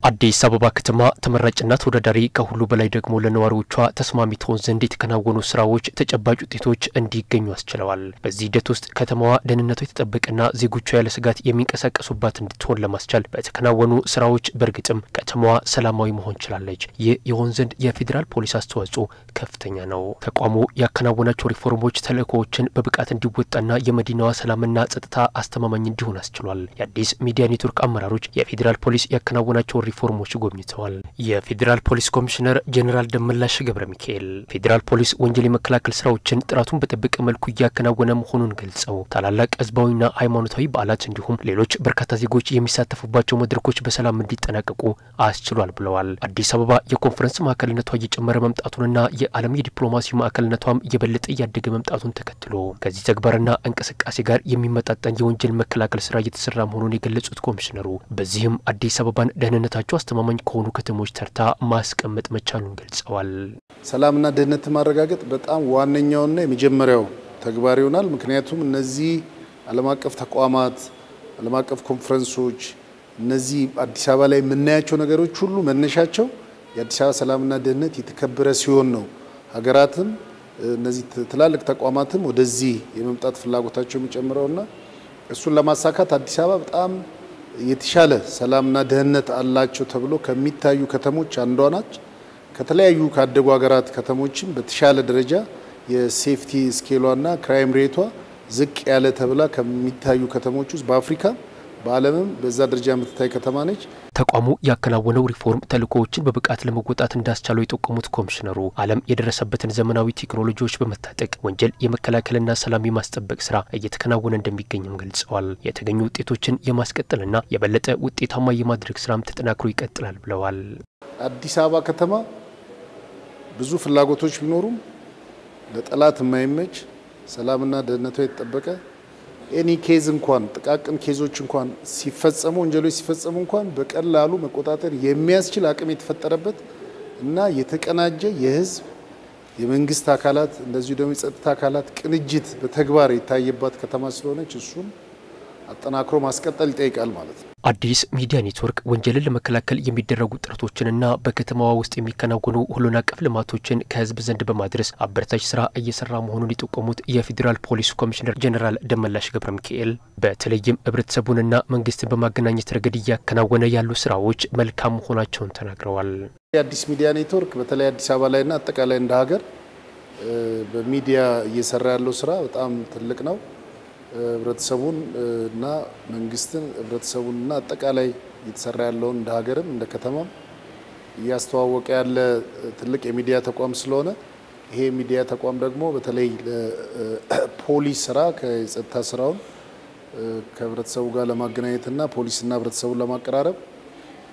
አዲስ አበባ ከተማ ተመራጭና ተወዳዳሪ ከሁሉ በላይ ደግሞ ለነዋሪዎቿ ተስማሚ ትሆን ዘንድ የተከናወኑ ስራዎች ተጨባጭ ውጤቶች እንዲገኙ አስችለዋል። በዚህ ሂደት ውስጥ ከተማዋ ደህንነቷ የተጠበቀና ዜጎቿ ያለ ስጋት የሚንቀሳቀሱባት እንድትሆን ለማስቻል በተከናወኑ ስራዎች በርግጥም ከተማዋ ሰላማዊ መሆን ችላለች። ይህ የሆን ዘንድ የፌዴራል ፖሊስ አስተዋጽኦ ከፍተኛ ነው። ተቋሙ ያከናወናቸው ሪፎርሞች ተልእኮዎችን በብቃት እንዲወጣና የመዲናዋ ሰላምና ጸጥታ አስተማማኝ እንዲሆን አስችሏል። የአዲስ ሚዲያ ኔትወርክ አመራሮች የፌዴራል ፖሊስ ያከናወናቸው ሪፎርሞች ጎብኝተዋል። የፌዴራል ፖሊስ ኮሚሽነር ጀነራል ደመላሽ ገብረ ሚካኤል ፌዴራል ፖሊስ ወንጀል የመከላከል ስራዎችን ጥራቱን በጠበቀ መልኩ ያከናወነ መሆኑን ገልጸው ታላላቅ ህዝባዊና ሃይማኖታዊ በዓላት እንዲሁም ሌሎች በርካታ ዜጎች የሚሳተፉባቸው መድረኮች በሰላም እንዲጠናቀቁ አስችሏል ብለዋል። አዲስ አበባ የኮንፈረንስ ማዕከልነቷ እየጨመረ መምጣቱንና የዓለም የዲፕሎማሲ ማዕከልነቷም የበለጠ እያደገ መምጣቱን ተከትሎ ከዚህ ተግባርና እንቅስቃሴ ጋር የሚመጣጠን የወንጀል መከላከል ስራ እየተሰራ መሆኑን የገለጹት ኮሚሽነሩ በዚህም አዲስ አበባን ደህንነታቸው አስተማማኝ ከሆኑ ከተሞች ተርታ ማስቀመጥ መቻሉን ገልጸዋል። ሰላምና ደህንነት ማረጋገጥ በጣም ዋነኛውና የመጀመሪያው ተግባር ይሆናል። ምክንያቱም እነዚህ ዓለም አቀፍ ተቋማት፣ ዓለም አቀፍ ኮንፈረንሶች እነዚህ አዲስ አበባ ላይ የምናያቸው ነገሮች ሁሉ መነሻቸው የአዲስ አበባ ሰላምና ደህንነት የተከበረ ሲሆን ነው። ሀገራትም እነዚህ ትላልቅ ተቋማትም ወደዚህ የመምጣት ፍላጎታቸው የሚጨምረውና እሱን ለማሳካት አዲስ አበባ በጣም የተሻለ ሰላምና ደህንነት አላቸው ተብሎ ከሚታዩ ከተሞች አንዷ ናት። ከተለያዩ ካደጉ ሀገራት ከተሞችም በተሻለ ደረጃ የሴፍቲ ስኬሏና ክራይም ሬቷ ዝቅ ያለ ተብላ ከሚታዩ ከተሞች ውስጥ በአፍሪካ በዓለምም በዛ ደረጃ የምትታይ ከተማ ነች። ተቋሙ ያከናወነው ሪፎርም ተልእኮዎችን በብቃት ለመወጣት እንዳስቻለው የጠቆሙት ኮሚሽነሩ ዓለም የደረሰበትን ዘመናዊ ቴክኖሎጂዎች በመታጠቅ ወንጀል የመከላከልና ሰላም የማስጠበቅ ስራ እየተከናወነ እንደሚገኝም ገልጸዋል። የተገኙ ውጤቶችን የማስቀጠልና የበለጠ ውጤታማ የማድረግ ስራም ተጠናክሮ ይቀጥላል ብለዋል። አዲስ አበባ ከተማ ብዙ ፍላጎቶች ቢኖሩም ለጠላት የማይመች ሰላምና ደህንነቷ የተጠበቀ ኤኒ ኬዝ እንኳን ጥቃቅን ኬዞች እንኳን ሲፈጸሙ ወንጀሎች ሲፈጸሙ እንኳን በቀላሉ መቆጣጠር የሚያስችል አቅም የተፈጠረበት እና የተቀናጀ የህዝብ የመንግስት አካላት እንደዚሁ ደግሞ የጸጥታ አካላት ቅንጅት በተግባር የታየባት ከተማ ስለሆነች እሱን አጠናክሮ ማስቀጠል ይጠይቃል ማለት ነው። አዲስ ሚዲያ ኔትወርክ ወንጀልን ለመከላከል የሚደረጉ ጥረቶችንና በከተማዋ ውስጥ የሚከናወኑ ሁሉን አቀፍ ልማቶችን ከህዝብ ዘንድ በማድረስ አበረታች ስራ እየሰራ መሆኑን የጠቆሙት የፌዴራል ፖሊስ ኮሚሽነር ጀነራል ደመላሽ ገብረ ሚካኤል በተለይም ህብረተሰቡንና መንግስትን በማገናኘት ረገድ እያከናወነ ያሉ ስራዎች መልካም መሆናቸውን ተናግረዋል። የአዲስ ሚዲያ ኔትወርክ በተለይ አዲስ አበባ ላይና አጠቃላይ እንደ ሀገር በሚዲያ እየሰራ ያለው ስራ በጣም ትልቅ ነው። ህብረተሰቡን እና መንግስትን ህብረተሰቡንና አጠቃላይ እየተሰራ ያለውን እንደ ሀገርም እንደ ከተማም እያስተዋወቀ ያለ ትልቅ የሚዲያ ተቋም ስለሆነ ይሄ ሚዲያ ተቋም ደግሞ በተለይ ፖሊስ ስራ ከጸጥታ ስራውን ከህብረተሰቡ ጋር ለማገናኘትና ፖሊስና ህብረተሰቡን ለማቀራረብ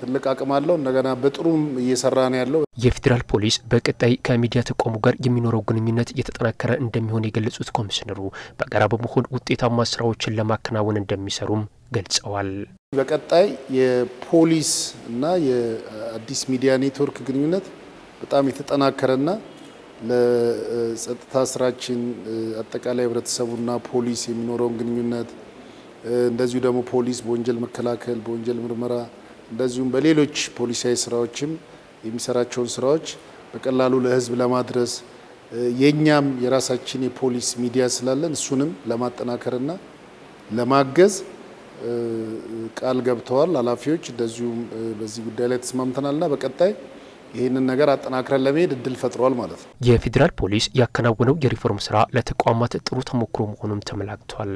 ትልቅ አቅም አለው። እንደገና በጥሩም እየሰራ ነው ያለው። የፌዴራል ፖሊስ በቀጣይ ከሚዲያ ተቋሙ ጋር የሚኖረው ግንኙነት የተጠናከረ እንደሚሆን የገለጹት ኮሚሽነሩ በጋራ በመሆን ውጤታማ ስራዎችን ለማከናወን እንደሚሰሩም ገልጸዋል። በቀጣይ የፖሊስ እና የአዲስ ሚዲያ ኔትወርክ ግንኙነት በጣም የተጠናከረና ለጸጥታ ስራችን አጠቃላይ ህብረተሰቡና ፖሊስ የሚኖረውን ግንኙነት እንደዚሁ ደግሞ ፖሊስ በወንጀል መከላከል በወንጀል ምርመራ እንደዚሁም በሌሎች ፖሊሳዊ ስራዎችም የሚሰራቸውን ስራዎች በቀላሉ ለህዝብ ለማድረስ የኛም የራሳችን የፖሊስ ሚዲያ ስላለን እሱንም ለማጠናከርና ለማገዝ ቃል ገብተዋል ኃላፊዎች። እንደዚሁም በዚህ ጉዳይ ላይ ተስማምተናልና በቀጣይ ይሄንን ነገር አጠናክረን ለመሄድ እድል ፈጥሯል ማለት ነው። የፌዴራል ፖሊስ ያከናወነው የሪፎርም ስራ ለተቋማት ጥሩ ተሞክሮ መሆኑን ተመላክቷል።